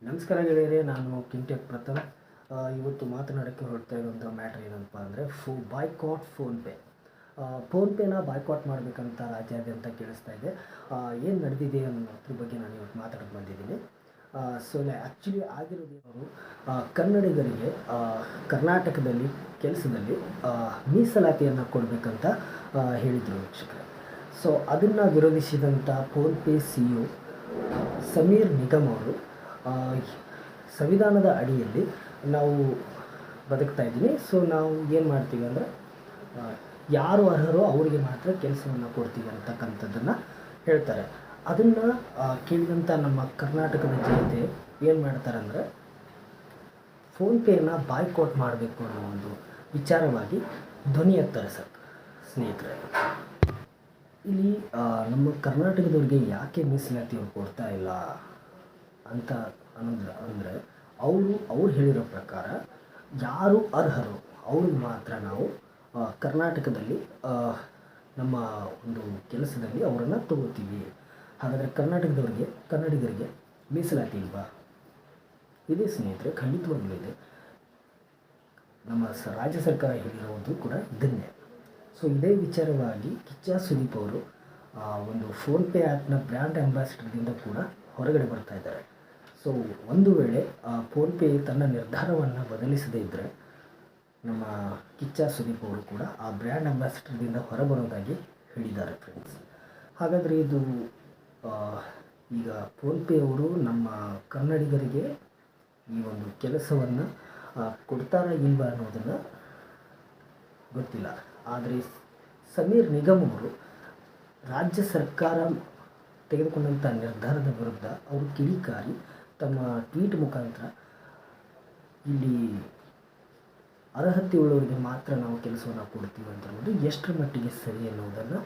ನಮಸ್ಕಾರ ಗೆಳೆಯರೇ, ನಾನು ಕಿಂಟೆಕ್ ಪ್ರಥಮ್. ಇವತ್ತು ಮಾತನಾಡೋಕ್ಕೆ ಹೊರಡ್ತಾ ಇರುವಂಥ ಮ್ಯಾಟ್ರ್ ಏನಪ್ಪ ಅಂದರೆ ಬಾಯ್ಕಾಟ್ ಫೋನ್ಪೇ. ಫೋನ್ಪೇನ ಬಾಯ್ಕಾಟ್ ಮಾಡಬೇಕಂತ ರಾಜ್ಯಾದ್ಯಂತ ಕೇಳಿಸ್ತಾ ಇದೆ. ಏನು ನಡೆದಿದೆ ಅನ್ನೋದ್ರ ಬಗ್ಗೆ ನಾನು ಇವತ್ತು ಮಾತಾಡೋಕ್ಕೆ ಬಂದಿದ್ದೀನಿ. ಆ್ಯಕ್ಚುಲಿ ಆಗಿರೋದೇನವರು ಕನ್ನಡಿಗರಿಗೆ ಕರ್ನಾಟಕದಲ್ಲಿ ಕೆಲಸದಲ್ಲಿ ಮೀಸಲಾತಿಯನ್ನು ಕೊಡಬೇಕಂತ ಹೇಳಿದರು ವೀಕ್ಷಕರೇ. ಅದನ್ನು ವಿರೋಧಿಸಿದಂಥ ಫೋನ್ಪೇ CEO ಸಮೀರ್ ನಿಗಮ್ ಅವರು ಸಂವಿಧಾನದ ಅಡಿಯಲ್ಲಿ ನಾವು ಬದುಕ್ತಾ ಇದ್ದೀವಿ. ನಾವು ಏನು ಮಾಡ್ತೀವಿ ಅಂದರೆ ಯಾರು ಅರ್ಹರೋ ಅವರಿಗೆ ಮಾತ್ರ ಕೆಲಸವನ್ನು ಕೊಡ್ತೀವಿ ಅಂತಕ್ಕಂಥದ್ದನ್ನು ಹೇಳ್ತಾರೆ. ಅದನ್ನು ಕೇಳಿದಂಥ ನಮ್ಮ ಕರ್ನಾಟಕದ ಜನತೆ ಏನು ಮಾಡ್ತಾರೆ ಅಂದರೆ ಫೋನ್ಪೇನ ಬಾಯ್ಕಾಟ್ ಮಾಡಬೇಕು ಅನ್ನೋ ಒಂದು ವಿಚಾರವಾಗಿ ಧ್ವನಿ ಎತ್ತಾರೆ ಸರ್ ಸ್ನೇಹಿತರೆ. ಇಲ್ಲಿ ನಮ್ಮ ಕರ್ನಾಟಕದವ್ರಿಗೆ ಯಾಕೆ ಮೀಸಲಾತಿಯನ್ನು ಕೊಡ್ತಾ ಇಲ್ಲ ಅಂತ ಅಂದರೆ ಅವ್ರು ಹೇಳಿರೋ ಪ್ರಕಾರ ಯಾರು ಅರ್ಹರು ಅವ್ರಿಗೆ ಮಾತ್ರ ನಾವು ಕರ್ನಾಟಕದಲ್ಲಿ ನಮ್ಮ ಒಂದು ಕೆಲಸದಲ್ಲಿ ಅವರನ್ನು ತಗೋತೀವಿ. ಹಾಗಾದರೆ ಕನ್ನಡಿಗರಿಗೆ ಮೀಸಲಾತಿ ಇಲ್ವಾ? ಇದೆ ಸ್ನೇಹಿತರೆ, ಖಂಡಿತವಾಗ್ಲೂ ಇದೆ. ನಮ್ಮ ರಾಜ್ಯ ಸರ್ಕಾರ ಹೇಳಿರೋದು ಕೂಡ ಇದನ್ನೇ. ಇದೇ ವಿಚಾರವಾಗಿ ಕಿಚ್ಚ ಸುದೀಪ್ ಅವರು ಒಂದು ಫೋನ್ಪೇ ಆ್ಯಪ್ನ ಬ್ರ್ಯಾಂಡ್ ಅಂಬಾಸಿಡರ್ದಿಂದ ಕೂಡ ಹೊರಗಡೆ ಬರ್ತಾ ಇದ್ದಾರೆ. ಒಂದು ವೇಳೆ ಫೋನ್ಪೇ ತನ್ನ ನಿರ್ಧಾರವನ್ನು ಬದಲಿಸದೇ ಇದ್ದರೆ ನಮ್ಮ ಕಿಚ್ಚ ಸುದೀಪ್ ಅವರು ಕೂಡ ಆ ಬ್ರ್ಯಾಂಡ್ ಅಂಬಾಸಿಡರ್ದಿಂದ ಹೊರಬರೋದಾಗಿ ಹೇಳಿದ್ದಾರೆ ಫ್ರೆಂಡ್ಸ್. ಹಾಗಾದರೆ ಇದು ಈಗ ಫೋನ್ಪೇ ಅವರು ನಮ್ಮ ಕನ್ನಡಿಗರಿಗೆ ಈ ಒಂದು ಕೆಲಸವನ್ನು ಕೊಡ್ತಾರಾ ಇಲ್ವಾ ಅನ್ನೋದನ್ನು ಗೊತ್ತಿಲ್ಲ. ಆದರೆ ಸಮೀರ್ ನಿಗಮ್ ಅವರು ರಾಜ್ಯ ಸರ್ಕಾರ ತೆಗೆದುಕೊಂಡಂಥ ನಿರ್ಧಾರದ ವಿರುದ್ಧ ಅವರು ಕಿಡಿಕಾರಿ ತಮ್ಮ ಟ್ವೀಟ್ ಮುಖಾಂತರ ಇಲ್ಲಿ ಅರ್ಹತೆ ಉಳ್ಳವರಿಗೆ ಮಾತ್ರ ನಾವು ಕೆಲಸವನ್ನು ಕೊಡ್ತೀವಿ ಅಂತ ಅನ್ನೋದು ಎಷ್ಟರ ಮಟ್ಟಿಗೆ ಸರಿ ಅನ್ನೋದನ್ನು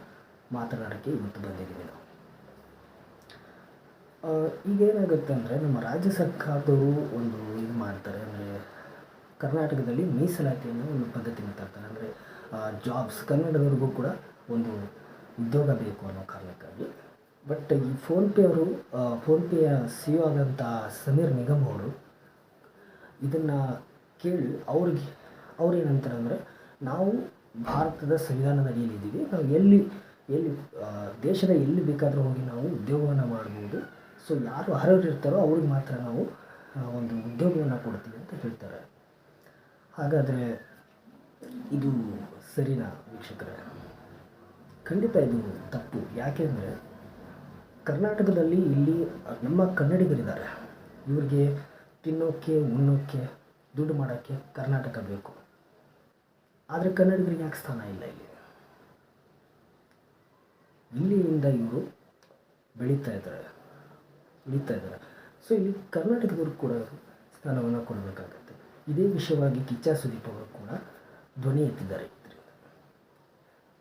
ಮಾತನಾಡೋಕ್ಕೆ ಇವತ್ತು ಬಂದಿದ್ದೀವಿ ನಾವು. ಈಗೇನಾಗುತ್ತೆ ಅಂದರೆ ನಮ್ಮ ರಾಜ್ಯ ಸರ್ಕಾರದವರು ಒಂದು ಇದು ಮಾಡ್ತಾರೆ ಅಂದರೆ ಕರ್ನಾಟಕದಲ್ಲಿ ಮೀಸಲಾತಿಯನ್ನು ಒಂದು ಪದ್ಧತಿನ ತರ್ತಾರೆ. ಅಂದರೆ ಜಾಬ್ಸ್ ಕನ್ನಡದವ್ರಿಗೂ ಕೂಡ ಒಂದು ಉದ್ಯೋಗ ಬೇಕು ಅನ್ನೋ ಕಾರಣಕ್ಕಾಗಿ. ಬಟ್ ಈ ಫೋನ್ಪೇಯ CEO ಆದಂಥ ಸಮೀರ್ ನಿಗಮ್ ಅವರು ಇದನ್ನು ಕೇಳಿ ಅವ್ರೇನಂತಾರೆ ಅಂದರೆ ನಾವು ಭಾರತದ ಸಂವಿಧಾನದ ಅಡಿಯಲ್ಲಿದ್ದೀವಿ, ನಾವು ಎಲ್ಲಿ ದೇಶದ ಎಲ್ಲಿ ಬೇಕಾದರೂ ಹೋಗಿ ನಾವು ಉದ್ಯೋಗವನ್ನು ಮಾಡ್ಬೋದು. ಯಾರು ಅರ್ಹರಿರ್ತಾರೋ ಅವ್ರಿಗೆ ಮಾತ್ರ ನಾವು ಒಂದು ಉದ್ಯೋಗವನ್ನು ಕೊಡ್ತೀವಿ ಅಂತ ಹೇಳ್ತಾರೆ. ಹಾಗಾದರೆ ಇದು ಸರಿನಾ ವೀಕ್ಷಕರೇ? ಖಂಡಿತ ಇದು ತಪ್ಪು. ಯಾಕೆಂದರೆ ಕರ್ನಾಟಕದಲ್ಲಿ ಇಲ್ಲಿ ನಮ್ಮ ಕನ್ನಡಿಗರಿದ್ದಾರೆ. ಇವ್ರಿಗೆ ತಿನ್ನೋಕ್ಕೆ ಉಣ್ಣೋಕ್ಕೆ ದುಡ್ಡು ಮಾಡೋಕ್ಕೆ ಕರ್ನಾಟಕ ಬೇಕು. ಆದರೆ ಕನ್ನಡಿಗರಿಗೆ ಯಾಕೆ ಸ್ಥಾನ ಇಲ್ಲ ಇಲ್ಲಿಂದ ಇವರು ಬೆಳೀತಾ ಇದ್ದಾರೆ. ಇಲ್ಲಿ ಕರ್ನಾಟಕದವ್ರಿಗೆ ಕೂಡ ಸ್ಥಾನವನ್ನು ಕೊಡಬೇಕಾಗತ್ತೆ. ಇದೇ ವಿಷಯವಾಗಿ ಕಿಚ್ಚ ಸುದೀಪ್ ಅವರು ಕೂಡ ಧ್ವನಿ ಎತ್ತಿದ್ದಾರೆ.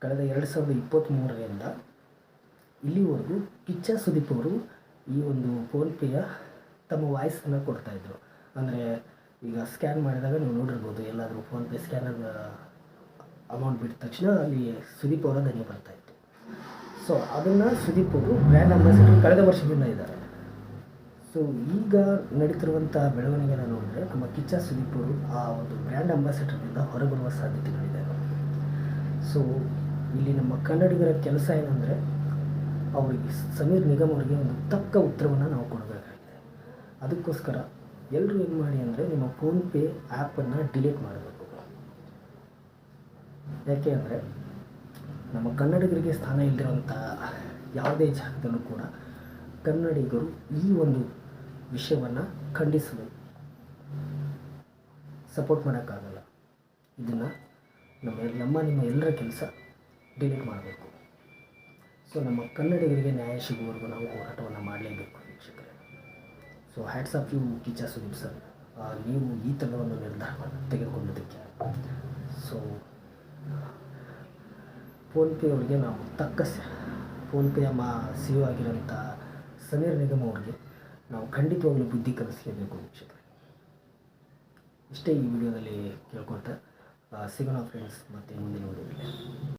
ಕಳೆದ 2023ರಿಂದ ಇಲ್ಲಿವರೆಗೂ ಕಿಚ್ಚ ಸುದೀಪ್ ಅವರು ಈ ಒಂದು ಫೋನ್ಪೇಯ ತಮ್ಮ ವಾಯ್ಸನ್ನು ಕೊಡ್ತಾಯಿದ್ರು. ಅಂದರೆ ಈಗ ಸ್ಕ್ಯಾನ್ ಮಾಡಿದಾಗ ನೀವು ನೋಡಿರ್ಬೋದು, ಎಲ್ಲಾದರೂ ಫೋನ್ಪೇ ಸ್ಕ್ಯಾನರ್ ಅಮೌಂಟ್ ಬಿಟ್ಟ ತಕ್ಷಣ ಅಲ್ಲಿ ಸುದೀಪ್ ಅವರ ಧ್ವನಿ ಬರ್ತಾಯಿತ್ತು. ಅದನ್ನು ಸುದೀಪ್ ಅವರು ಬ್ರ್ಯಾಂಡ್ ಅಂಬಾಸಿಡರ್ ಕಳೆದ ವರ್ಷದಿಂದ ಇದ್ದಾರೆ. ಈಗ ನಡೀತಿರುವಂಥ ಬೆಳವಣಿಗೆನ ನೋಡಿದ್ರೆ ನಮ್ಮ ಕಿಚ್ಚ ಸುದೀಪ್ ಅವರು ಆ ಒಂದು ಬ್ರ್ಯಾಂಡ್ ಅಂಬಾಸಿಡರ್ನಿಂದ ಹೊರಬರುವ ಸಾಧ್ಯತೆಗಳಿದೆ. ಇಲ್ಲಿ ನಮ್ಮ ಕನ್ನಡಿಗರ ಕೆಲಸ ಏನಂದರೆ ಅವರಿಗೆ ಸಮೀರ್ ನಿಗಮ್ ಅವರಿಗೆ ಒಂದು ತಕ್ಕ ಉತ್ತರವನ್ನು ನಾವು ಕೊಡಬೇಕಾಗಿದೆ. ಅದಕ್ಕೋಸ್ಕರ ಎಲ್ಲರೂ ಏನು ಮಾಡಿ ಅಂದರೆ ನಿಮ್ಮ ಫೋನ್ಪೇ ಆ್ಯಪನ್ನು ಡಿಲೀಟ್ ಮಾಡಬೇಕು. ಯಾಕೆ ಅಂದರೆ ನಮ್ಮ ಕನ್ನಡಿಗರಿಗೆ ಸ್ಥಾನ ಇಲ್ಲದಿರುವಂಥ ಯಾವುದೇ ಜಾಗದಲ್ಲೂ ಕೂಡ ಕನ್ನಡಿಗರು ಈ ಒಂದು ವಿಷಯವನ್ನು ಖಂಡಿಸಬೇಕು, ಸಪೋರ್ಟ್ ಮಾಡೋಕ್ಕಾಗಲ್ಲ. ಇದನ್ನು ನಿಮ್ಮ ಎಲ್ಲರ ಕೆಲಸ ಡಿಲೀಟ್ ಮಾಡಬೇಕು. ನಮ್ಮ ಕನ್ನಡಿಗರಿಗೆ ನ್ಯಾಯ ಸಿಗುವವರೆಗೂ ನಾವು ಹೋರಾಟವನ್ನು ಮಾಡಲೇಬೇಕು ವೀಕ್ಷಕರೇ. Hats off you Kiccha Sudeep sir, ನೀವು ಈ ಥರದ ಒಂದು ನಿರ್ಧಾರವನ್ನು ತೆಗೆದುಕೊಂಡದಕ್ಕೆ. ಫೋನ್ಪೇ ಅವರಿಗೆ ನಾವು ಫೋನ್ಪೇಯ CEO ಆಗಿರೋಂಥ ಸಮೀರ್ ನಿಗಮ್ ಅವ್ರಿಗೆ ನಾವು ಖಂಡಿತವಾಗ್ಲೂ ಬುದ್ಧಿ ಕಲಿಸಲೇಬೇಕು ವೀಕ್ಷಕರೇ. ಇಷ್ಟೇ ಈ ವಿಡಿಯೋದಲ್ಲಿ ಕೇಳ್ಕೊಳ್ತಾ ಸಿಗೋಣ ಫ್ರೆಂಡ್ಸ್, ಮತ್ತೆ ಮುಂದಿನ ವಿಡಿಯೋದಲ್ಲಿ.